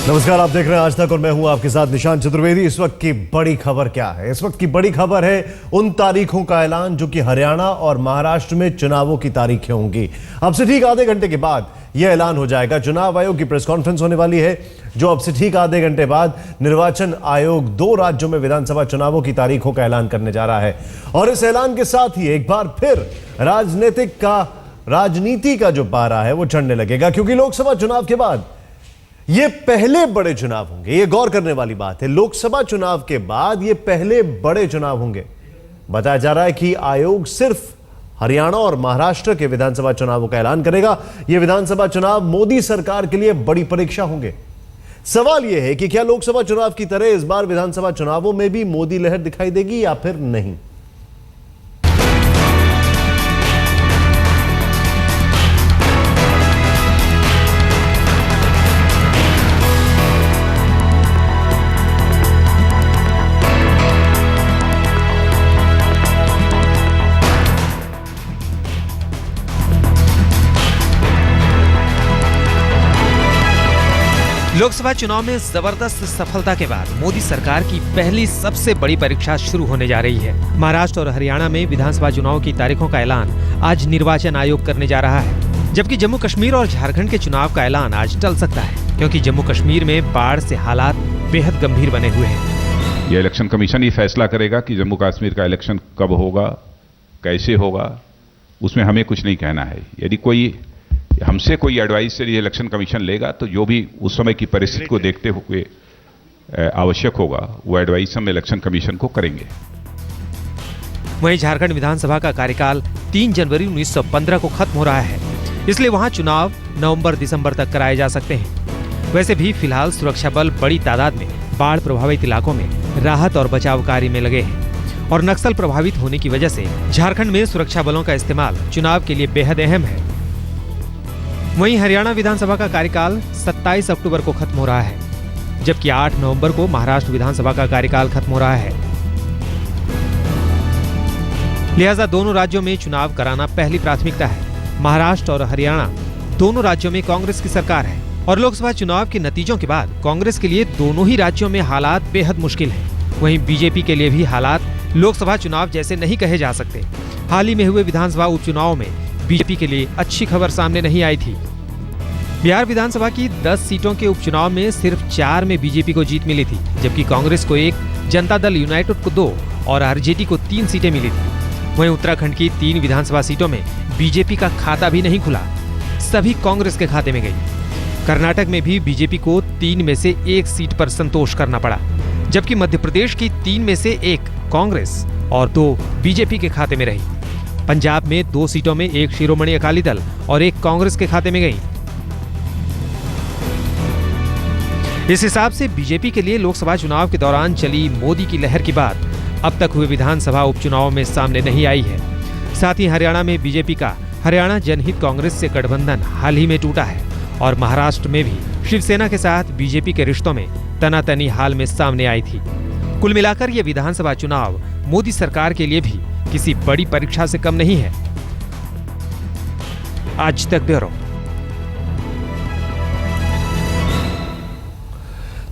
नमस्कार, आप देख रहे हैं आज तक और मैं हूं आपके साथ निशांत चतुर्वेदी। इस वक्त की बड़ी खबर क्या है? इस वक्त की बड़ी खबर है उन तारीखों का ऐलान जो कि हरियाणा और महाराष्ट्र में चुनावों की तारीखें होंगी। अब से ठीक आधे घंटे के बाद यह ऐलान हो जाएगा। चुनाव आयोग की प्रेस कॉन्फ्रेंस होने वाली है, जो अब से ठीक आधे घंटे बाद निर्वाचन आयोग 2 राज्यों में विधानसभा चुनावों की तारीखों का ऐलान करने जा रहा है। और इस ऐलान के साथ ही एक बार फिर राजनीति का जो पारा है वो चढ़ने लगेगा, क्योंकि लोकसभा चुनाव के बाद ये पहले बड़े चुनाव होंगे। ये गौर करने वाली बात है, लोकसभा चुनाव के बाद ये पहले बड़े चुनाव होंगे। बताया जा रहा है कि आयोग सिर्फ हरियाणा और महाराष्ट्र के विधानसभा चुनावों का ऐलान करेगा। ये विधानसभा चुनाव मोदी सरकार के लिए बड़ी परीक्षा होंगे। सवाल यह है कि क्या लोकसभा चुनाव की तरह इस बार विधानसभा चुनावों में भी मोदी लहर दिखाई देगी या फिर नहीं? लोकसभा चुनाव में जबरदस्त सफलता के बाद मोदी सरकार की पहली सबसे बड़ी परीक्षा शुरू होने जा रही है। महाराष्ट्र और हरियाणा में विधानसभा चुनाव की तारीखों का ऐलान आज निर्वाचन आयोग करने जा रहा है, जबकि जम्मू कश्मीर और झारखंड के चुनाव का ऐलान आज टल सकता है, क्योंकि जम्मू कश्मीर में बाढ़ से हालात बेहद गंभीर बने हुए हैं। ये इलेक्शन कमीशन ही फैसला करेगा कि जम्मू कश्मीर का इलेक्शन कब होगा, कैसे होगा, उसमें हमें कुछ नहीं कहना है। यदि हमसे कोई एडवाइस ये इलेक्शन कमीशन लेगा तो जो भी उस समय की परिस्थिति को देखते हुए आवश्यक होगा वो एडवाइस हम इलेक्शन कमीशन को करेंगे। वहीं झारखंड विधानसभा का कार्यकाल 3 जनवरी 1915 को खत्म हो रहा है, इसलिए वहां चुनाव नवंबर-दिसंबर तक कराए जा सकते हैं। वैसे भी फिलहाल सुरक्षा बल बड़ी तादाद में बाढ़ प्रभावित इलाकों में राहत और बचाव कार्य में लगे हैं और नक्सल प्रभावित होने की वजह से झारखंड में सुरक्षा बलों का इस्तेमाल चुनाव के लिए बेहद अहम है। वहीं हरियाणा विधानसभा का कार्यकाल 27 अक्टूबर को खत्म हो रहा है, जबकि 8 नवंबर को महाराष्ट्र विधानसभा का कार्यकाल खत्म हो रहा है। लिहाजा दोनों राज्यों में चुनाव कराना पहली प्राथमिकता है। महाराष्ट्र और हरियाणा दोनों राज्यों में कांग्रेस की सरकार है और लोकसभा चुनाव के नतीजों के बाद कांग्रेस के लिए दोनों ही राज्यों में हालात बेहद मुश्किल हैं। वहीं बीजेपी के लिए भी हालात लोकसभा चुनाव जैसे नहीं कहे जा सकते। हाल ही में हुए विधानसभा उपचुनाव में बीजेपी के लिए अच्छी खबर सामने नहीं आई थी। बिहार विधानसभा की 10 सीटों के उपचुनाव में सिर्फ 4 में बीजेपी को जीत मिली थी, जबकि कांग्रेस को 1, जनता दल यूनाइटेड को 2 और आरजेडी को 3 सीटें मिली थी। वहीं उत्तराखंड की 3 विधानसभा सीटों में बीजेपी का खाता भी नहीं खुला, सभी कांग्रेस के खाते में गई। कर्नाटक में भी बीजेपी को 3 में से 1 सीट पर संतोष करना पड़ा, जबकि मध्य प्रदेश की 3 में से 1 कांग्रेस और 2 बीजेपी के खाते में रही। पंजाब में 2 सीटों में 1 शिरोमणि अकाली दल और 1 कांग्रेस के खाते में गई। इस हिसाब से बीजेपी के लिए लोकसभा चुनाव के दौरान चली मोदी की लहर की बात अब तक हुए विधानसभा उपचुनाव में सामने नहीं आई है। साथ ही हरियाणा में बीजेपी का हरियाणा जनहित कांग्रेस से गठबंधन हाल ही में टूटा है और महाराष्ट्र में भी शिवसेना के साथ बीजेपी के रिश्तों में तनातनी हाल में सामने आई थी। कुल मिलाकर ये विधानसभा चुनाव मोदी सरकार के लिए भी किसी बड़ी परीक्षा से कम नहीं है। आज तक ब्यूरो।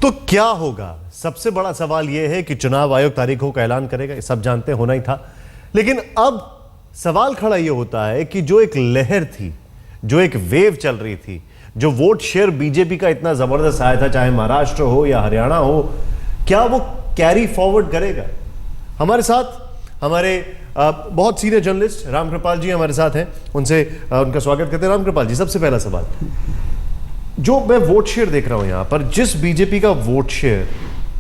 तो क्या होगा? सबसे बड़ा सवाल यह है कि चुनाव आयोग तारीखों का ऐलान करेगा, सब जानते होना ही था। लेकिन अब सवाल खड़ा यह होता है कि जो एक लहर थी, जो एक वेव चल रही थी, जो वोट शेयर बीजेपी का इतना जबरदस्त आया था, चाहे महाराष्ट्र हो या हरियाणा हो, क्या वो कैरी फॉरवर्ड करेगा? हमारे साथ हमारे बहुत सीनियर जर्नलिस्ट रामकृपाल जी हमारे साथ हैं, उनसे उनका स्वागत करते हैं। रामकृपाल जी, सबसे पहला सवाल, जो मैं वोट शेयर देख रहा हूं यहां पर, जिस बीजेपी का वोट शेयर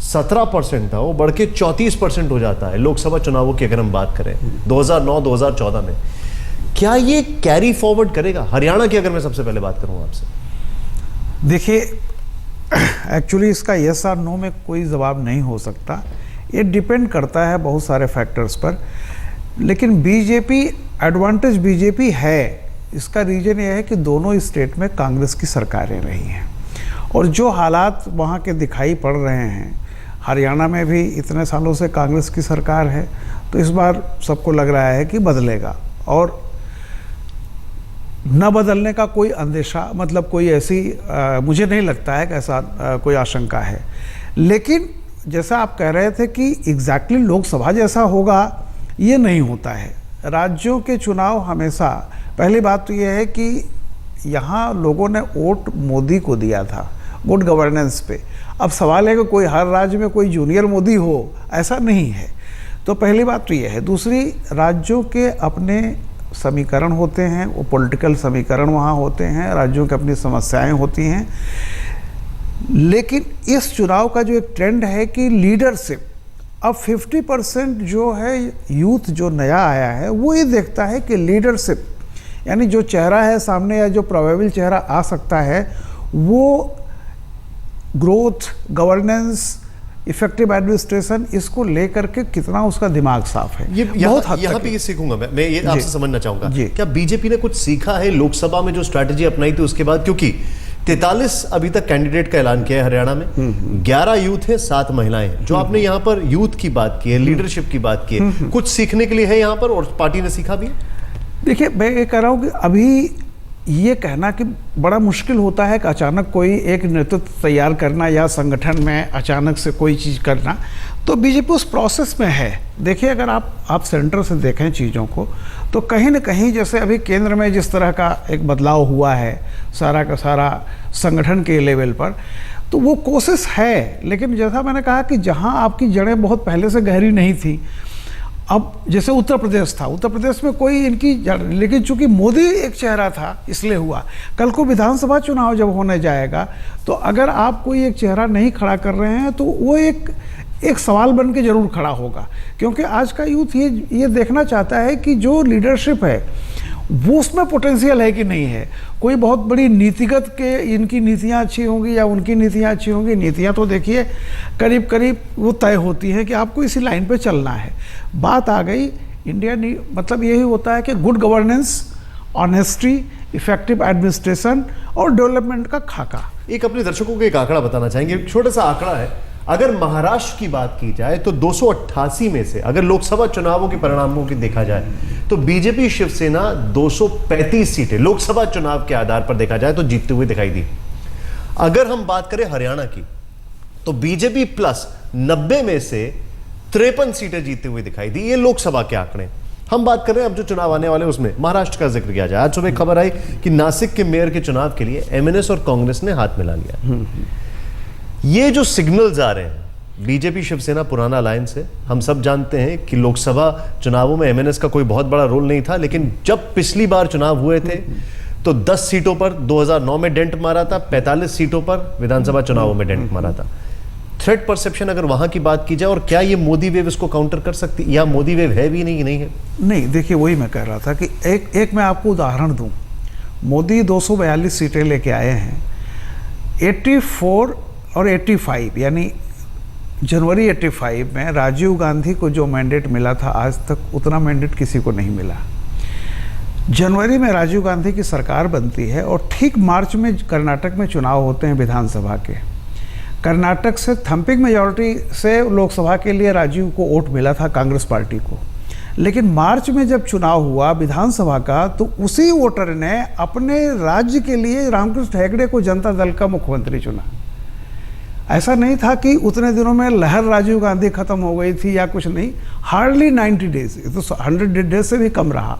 17% था वो बढ़ के 34% हो जाता है लोकसभा चुनावों की अगर हम बात करें 2009-2014 में। क्या ये कैरी फॉरवर्ड करेगा? हरियाणा की अगर मैं सबसे पहले बात करूं आपसे। देखिए, एक्चुअली इसका यस और नो में कोई जवाब नहीं हो सकता। ये डिपेंड करता है बहुत सारे फैक्टर्स पर, लेकिन बीजेपी एडवांटेज बीजेपी है। इसका रीज़न ये है कि दोनों स्टेट में कांग्रेस की सरकारें रही हैं और जो हालात वहाँ के दिखाई पड़ रहे हैं, हरियाणा में भी इतने सालों से कांग्रेस की सरकार है, तो इस बार सबको लग रहा है कि बदलेगा। और न बदलने का कोई अंदेशा, मतलब कोई ऐसी मुझे नहीं लगता है कि ऐसा कोई आशंका है। लेकिन जैसा आप कह रहे थे कि एग्जैक्टली लोकसभा जैसा होगा, ये नहीं होता है। राज्यों के चुनाव हमेशा, पहली बात तो ये है कि यहाँ लोगों ने वोट मोदी को दिया था गुड गवर्नेंस पे। अब सवाल है कि कोई हर राज्य में कोई जूनियर मोदी हो, ऐसा नहीं है। तो पहली बात तो ये है। दूसरी, राज्यों के अपने समीकरण होते हैं, वो पॉलिटिकल समीकरण वहाँ होते हैं, राज्यों की अपनी समस्याएं होती हैं। लेकिन इस चुनाव का जो एक ट्रेंड है कि लीडरशिप, अब 50% जो है यूथ जो नया आया है वो ये देखता है कि लीडरशिप, यानी जो चेहरा है सामने या जो प्रोबेबल चेहरा आ सकता है, वो ग्रोथ, गवर्नेंस, इफेक्टिव एडमिनिस्ट्रेशन, इसको लेकर के कितना उसका दिमाग साफ है। ये बहुत हद यहाँ तक पे ये सीखूंगा मैं ये आपसे समझना चाहूंगा, जी। क्या बीजेपी ने कुछ सीखा है लोकसभा में जो स्ट्रैटेजी अपनाई थी उसके बाद? क्योंकि 43 अभी तक कैंडिडेट का ऐलान किया है हरियाणा में, 11 यूथ है, 7 महिलाएं हैं। जो आपने यहाँ पर यूथ की बात की है, लीडरशिप की बात की है, कुछ सीखने के लिए है यहाँ पर और पार्टी ने सीखा भी है? देखिए, मैं ये कह रहा हूँ कि अभी ये कहना कि बड़ा मुश्किल होता है कि अचानक कोई एक नेतृत्व तैयार करना या संगठन में अचानक से कोई चीज़ करना, तो बीजेपी उस प्रोसेस में है। देखिए, अगर आप सेंटर से देखें चीज़ों को, तो कहीं ना कहीं जैसे अभी केंद्र में जिस तरह का एक बदलाव हुआ है सारा का सारा संगठन के लेवल पर, तो वो कोशिश है। लेकिन जैसा मैंने कहा कि जहाँ आपकी जड़ें बहुत पहले से गहरी नहीं थी, अब जैसे उत्तर प्रदेश था, उत्तर प्रदेश में कोई इनकी, लेकिन चूंकि मोदी एक चेहरा था इसलिए हुआ। कल को विधानसभा चुनाव जब होने जाएगा, तो अगर आप कोई एक चेहरा नहीं खड़ा कर रहे हैं तो वो एक सवाल बन के जरूर खड़ा होगा। क्योंकि आज का यूथ ये देखना चाहता है कि जो लीडरशिप है वो उसमें पोटेंशियल है कि नहीं है। कोई बहुत बड़ी नीतिगत के इनकी नीतियाँ अच्छी होंगी या उनकी नीतियाँ अच्छी होंगी, नीतियाँ तो देखिए करीब करीब वो तय होती हैं कि आपको इसी लाइन पे चलना है। बात आ गई इंडिया, मतलब यही होता है कि good governance, honesty, effective administration और डेवलपमेंट का खाका। एक अपने दर्शकों को एक आंकड़ा बताना चाहेंगे, एक छोटा सा आंकड़ा है। अगर महाराष्ट्र की बात की जाए तो 288 में से अगर लोकसभा चुनावों के परिणामों की देखा जाए तो बीजेपी शिवसेना 235 सीटें लोकसभा चुनाव के आधार पर देखा जाए तो जीतते हुए दिखाई दी। अगर हम बात करें हरियाणा की तो बीजेपी प्लस 90 में से 53 सीटें जीतते हुए दिखाई दी। ये लोकसभा के आंकड़े। हम बात करें अब जो चुनाव आने वाले उसमें महाराष्ट्र का जिक्र किया जाए। आज सुबह खबर आई कि नासिक के मेयर के चुनाव के लिए एमएनएस और कांग्रेस ने हाथ मिला लिया। ये जो सिग्नल्स आ रहे हैं, बीजेपी शिवसेना पुराना अलायंस है। हम सब जानते हैं कि लोकसभा चुनावों में एमएनएस का कोई बहुत बड़ा रोल नहीं था, लेकिन जब पिछली बार चुनाव हुए थे तो 10 सीटों पर 2009 में डेंट मारा था, 45 सीटों पर विधानसभा चुनावों में डेंट मारा था। थ्रेट परसेप्शन अगर वहां की बात की जाए, और क्या ये मोदी वेव इसको काउंटर कर सकती, या मोदी वेव है भी नहीं है? नहीं, देखिए वही मैं कह रहा था कि एक मैं आपको उदाहरण दूं। मोदी 242 सीटें लेके आए हैं। 84 और 85 यानी जनवरी 85 में राजीव गांधी को जो मैंडेट मिला था, आज तक उतना मैंडेट किसी को नहीं मिला। जनवरी में राजीव गांधी की सरकार बनती है और ठीक मार्च में कर्नाटक में चुनाव होते हैं विधानसभा के। कर्नाटक से थम्पिंग मेजॉरिटी से लोकसभा के लिए राजीव को वोट मिला था, कांग्रेस पार्टी को। लेकिन मार्च में जब चुनाव हुआ विधानसभा का, तो उसी वोटर ने अपने राज्य के लिए रामकृष्ण हेगड़े को जनता दल का मुख्यमंत्री चुना। ऐसा नहीं था कि उतने दिनों में लहर राजीव गांधी खत्म हो गई थी या कुछ नहीं। हार्डली 90 डेज, ये तो 100 डेज से भी कम रहा।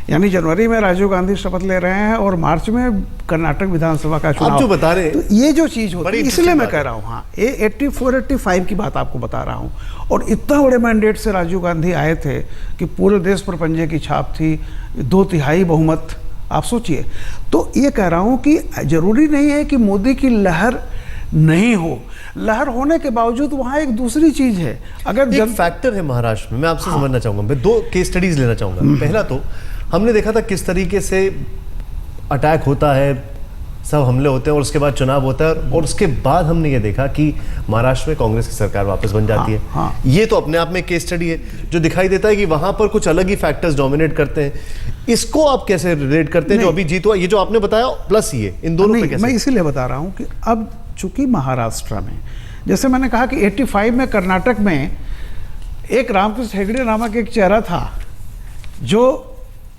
यानी जनवरी में राजीव गांधी शपथ ले रहे हैं और मार्च में कर्नाटक विधानसभा का चुनाव। आप जो बता रहे हैं, तो ये जो चीज होती है, इसलिए मैं कह रहा हूँ, हाँ, ये 84-85 की बात आपको बता रहा हूँ। और इतना बड़े मैंडेट से राजीव गांधी आए थे कि पूरे देश पर पंजे की छाप थी, 2/3 बहुमत। आप सोचिए। तो ये कह रहा हूँ कि जरूरी नहीं है कि मोदी की लहर नहीं हो। लहर होने के बावजूद वहां एक दूसरी चीज है। अगर एक फैक्टर है महाराष्ट्र में, मैं आपसे समझना चाहूंगा। मैं 2 केस स्टडीज लेना चाहूंगा। पहला तो हमने देखा था किस तरीके से अटैक होता है, सब हमले होते हैं और उसके बाद चुनाव होता है, और उसके बाद हमने ये देखा कि महाराष्ट्र में कांग्रेस की सरकार वापस बन जाती है। ये तो अपने आप में केस स्टडी है जो दिखाई देता है कि वहां पर कुछ अलग ही फैक्टर्स डोमिनेट करते हैं। इसको आप कैसे रिलेट करते हैं जो अभी जीत हुआ, ये जो आपने बताया प्लस ये, इन दोनों पे कैसे? मैं इसीलिए बता रहा हूँ कि अब चूंकि महाराष्ट्र में, जैसे मैंने कहा कि 85 में कर्नाटक में एक रामकृष्ण हेगड़े नामक एक चेहरा था जो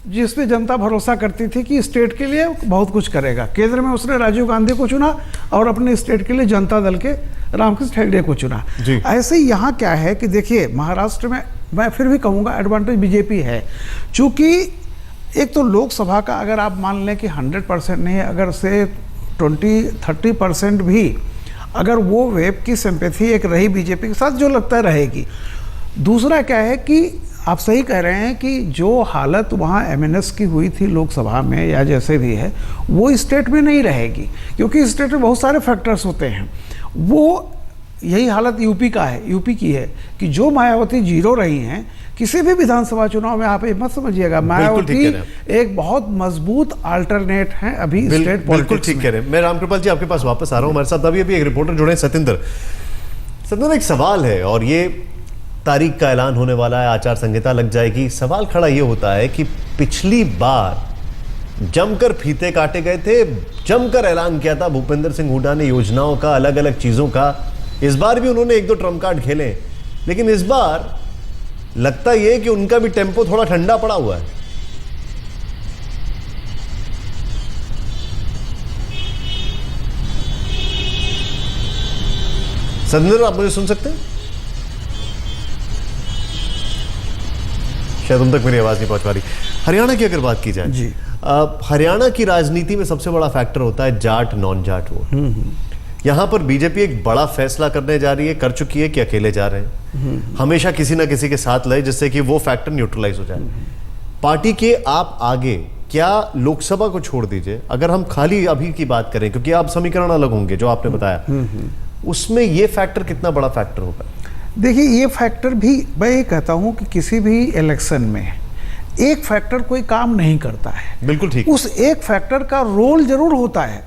जिस पे जनता भरोसा करती थी कि स्टेट के लिए बहुत कुछ करेगा। केंद्र में उसने राजीव गांधी को चुना और अपने स्टेट के लिए जनता दल के रामकृष्ण हेगड़े को चुना। ऐसे ही यहाँ क्या है कि देखिए, महाराष्ट्र में मैं फिर भी कहूँगा एडवांटेज बीजेपी है, चूँकि एक तो लोकसभा का अगर आप मान लें कि 100% नहीं, अगर से 20-30% भी अगर वो वेव की सिंपैथी एक रही बीजेपी के साथ, जो लगता रहेगी। दूसरा क्या है कि आप सही कह रहे हैं कि जो हालत वहाँ एमएनएस की हुई थी लोकसभा में या जैसे भी है, वो स्टेट में नहीं रहेगी, क्योंकि स्टेट में बहुत सारे फैक्टर्स होते हैं। वो यही हालत यूपी का है, यूपी की है कि जो मायावती जीरो रही हैं, किसी भी विधानसभा चुनाव में आप ये मत समझिएगा, मायावती एक बहुत मजबूत अल्टरनेट है अभी स्टेट पॉलिटिक्स में। बिल्कुल ठीक कह रहे हैं। मैं रामकृपाल जी आपके पास वापस आ रहा हूँ। हमारे साथ अभी एक रिपोर्टर जुड़े हैं, सतिंदर। एक सवाल है और ये तारीख का ऐलान होने वाला है, आचार संहिता लग जाएगी। सवाल खड़ा ये होता है कि पिछली बार जमकर फीते काटे गए थे, जमकर ऐलान किया था भूपेंद्र सिंह हुड्डा ने योजनाओं का, अलग अलग चीजों का। इस बार भी उन्होंने 1-2 ट्रम्प कार्ड खेले, लेकिन इस बार लगता यह कि उनका भी टेम्पो थोड़ा ठंडा पड़ा हुआ है। सतिंदर, आप मुझे सुन सकते हैं? शायद उन तक मेरी आवाज नहीं पहुंच पा रही। हरियाणा की अगर बात की जाए जी, हरियाणा की राजनीति में सबसे बड़ा फैक्टर होता है जाट नॉन जाट वोट। यहां पर बीजेपी एक बड़ा फैसला करने जा रही है, कर चुकी है कि अकेले जा रहे हैं। हमेशा किसी ना किसी के साथ लए, जिससे कि वो फैक्टर न्यूट्रलाइज हो जाए। पार्टी के आप आगे क्या लोकसभा को छोड़ दीजिए, अगर हम खाली अभी की बात करें, क्योंकि आप समीकरण अलग होंगे जो आपने बताया, उसमें ये फैक्टर कितना बड़ा फैक्टर होगा? देखिए, ये फैक्टर भी मैं ये कहता हूं कि किसी भी इलेक्शन में एक फैक्टर कोई काम नहीं करता है। बिल्कुल ठीक। उस एक फैक्टर का रोल जरूर होता है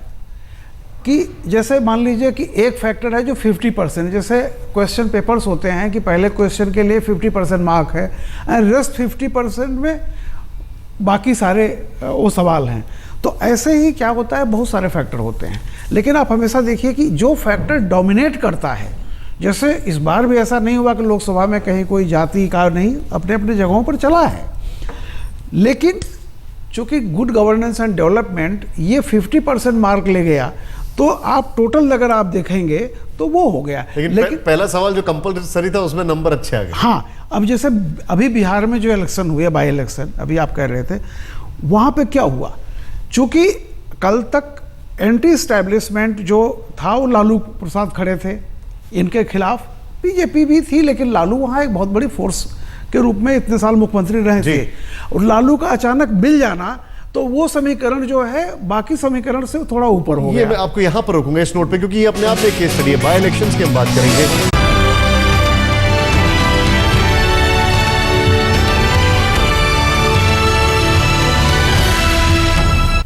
कि जैसे मान लीजिए कि एक फैक्टर है जो 50%, जैसे क्वेश्चन पेपर्स होते हैं कि पहले क्वेश्चन के लिए 50% मार्क है एंड रेस्ट 50% में बाकी सारे वो सवाल हैं। तो ऐसे ही क्या होता है, बहुत सारे फैक्टर होते हैं, लेकिन आप हमेशा देखिए कि जो फैक्टर डोमिनेट करता है, जैसे इस बार भी ऐसा नहीं हुआ कि लोकसभा में कहीं कोई जाति का नहीं, अपने अपने जगहों पर चला है, लेकिन चूंकि गुड गवर्नेंस एंड डेवलपमेंट ये 50% मार्क ले गया, तो आप टोटल अगर आप देखेंगे तो वो हो गया। लेकिन पहला सवाल जो कंपल्सरी था उसमें नंबर अच्छे आ गए। हाँ, अब जैसे अभी बिहार में जो इलेक्शन हुए, बाई इलेक्शन अभी आप कह रहे थे, वहाँ पे क्या हुआ, चूंकि कल तक एंटी एस्टैब्लिशमेंट जो था वो लालू प्रसाद खड़े थे, इनके खिलाफ बीजेपी भी थी, लेकिन लालू वहाँ एक बहुत बड़ी फोर्स के रूप में इतने साल मुख्यमंत्री रहे थे, और लालू का अचानक मिल जाना, तो वो समीकरण जो है बाकी समीकरण से थोड़ा ऊपर हो गया। मैं आपको यहाँ पर रोकूंगा इस नोट पे, क्योंकि ये अपने आप में एक केस स्टडी है। बाय इलेक्शंस की हम बात करेंगे।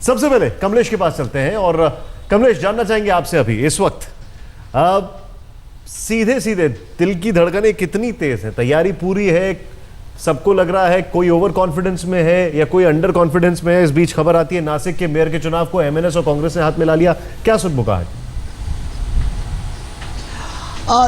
सबसे पहले कमलेश के पास चलते हैं और कमलेश, जानना चाहेंगे आपसे अभी इस वक्त सीधे सीधे दिल की धड़कनें कितनी तेज है? तैयारी पूरी है? सबको लग रहा है कोई ओवर कॉन्फिडेंस में है या कोई अंडर कॉन्फिडेंस में है? इस बीच खबर आती है नासिक के मेयर के चुनाव को एमएनएस और कांग्रेस ने हाथ में ला लिया, क्या सुनमुखा है?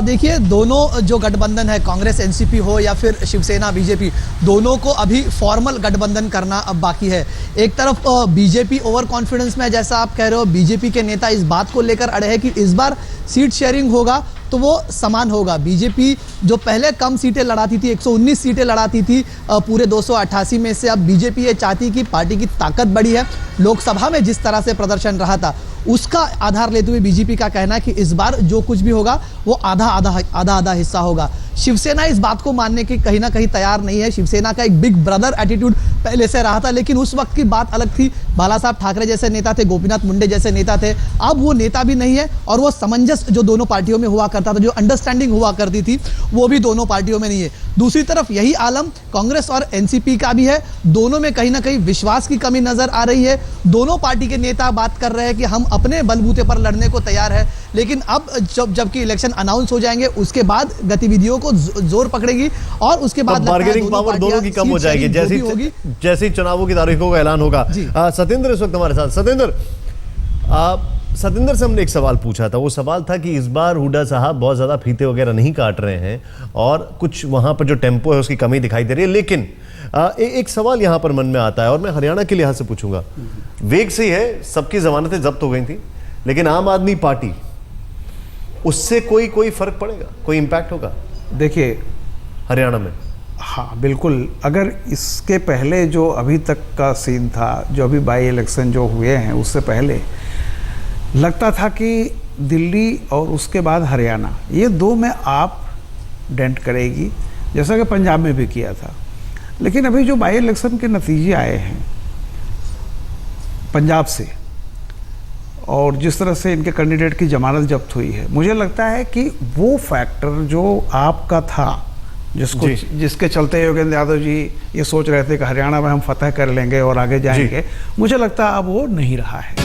देखिए, दोनों जो गठबंधन है, कांग्रेस एनसीपी हो या फिर शिवसेना बीजेपी, दोनों को अभी फॉर्मल गठबंधन करना अब बाकी है। एक तरफ बीजेपी ओवर कॉन्फिडेंस में है, जैसा आप कह रहे हो, बीजेपी के नेता इस बात को लेकर अड़े हैं कि इस बार सीट शेयरिंग होगा तो वो समान होगा। बीजेपी जो पहले कम सीटें लड़ाती थी, 119 सीटें लड़ाती थी पूरे 288 में से, अब बीजेपी ये चाहती कि पार्टी की ताकत बढ़ी है। लोकसभा में जिस तरह से प्रदर्शन रहा था उसका आधार लेते हुए बीजेपी का कहना है कि इस बार जो कुछ भी होगा वो आधा हिस्सा होगा। शिवसेना इस बात को मानने की कहीं ना कहीं तैयार नहीं है। शिवसेना का एक बिग ब्रदर एटीट्यूड पहले से रहा था, लेकिन उस वक्त की बात अलग थी। बाला साहब ठाकरे जैसे नेता थे, गोपीनाथ मुंडे जैसे नेता थे, अब वो नेता भी नहीं है, और वो सामंजस्य जो दोनों पार्टियों में हुआ करता था, जो अंडरस्टैंडिंग हुआ करती थी, वो भी दोनों पार्टियों में नहीं है। दूसरी तरफ यही आलम कांग्रेस और एनसीपी का भी है, दोनों में कहीं ना कहीं विश्वास की कमी नजर आ रही है। दोनों पार्टी के नेता बात कर रहे हैं कि हम अपने बलबूते पर लड़ने को तैयार है, लेकिन अब जबकि इलेक्शन अनाउंस हो जाएंगे उसके बाद गतिविधियों को जोर पकड़ेगी और उसके बाद बार्गेनिंग पावर दोनों की कम हो जाएगी जैसे ही चुनावों की तारीखों का ऐलान होगा। सतेंद्र इस वक्त हमारे साथ। सतेंद्र, सतिंदर से हमने एक सवाल पूछा था, वो सवाल था कि इस बार हुड्डा साहब बहुत ज़्यादा फीते वगैरह नहीं काट रहे हैं और कुछ वहाँ पर जो टेम्पो है उसकी कमी दिखाई दे रही है। लेकिन एक सवाल यहाँ पर मन में आता है और मैं हरियाणा के लिहाज से पूछूंगा। वेग से ही है, सबकी जमानतें जब्त हो गई थी, लेकिन आम आदमी पार्टी, उससे कोई फर्क पड़ेगा, कोई इम्पैक्ट होगा देखिए हरियाणा में? हाँ बिल्कुल। अगर इसके पहले जो अभी तक का सीन था, जो अभी बाई इलेक्शन जो हुए हैं, उससे पहले लगता था कि दिल्ली और उसके बाद हरियाणा, ये दो में आप डेंट करेगी, जैसा कि पंजाब में भी किया था। लेकिन अभी जो बाई इलेक्शन के नतीजे आए हैं पंजाब से, और जिस तरह से इनके कैंडिडेट की जमानत जब्त हुई है, मुझे लगता है कि वो फैक्टर जो आपका था, जिसके चलते योगेंद्र यादव जी ये सोच रहे थे कि हरियाणा में हम फतह कर लेंगे और आगे जाएंगे, मुझे लगता है अब वो नहीं रहा है।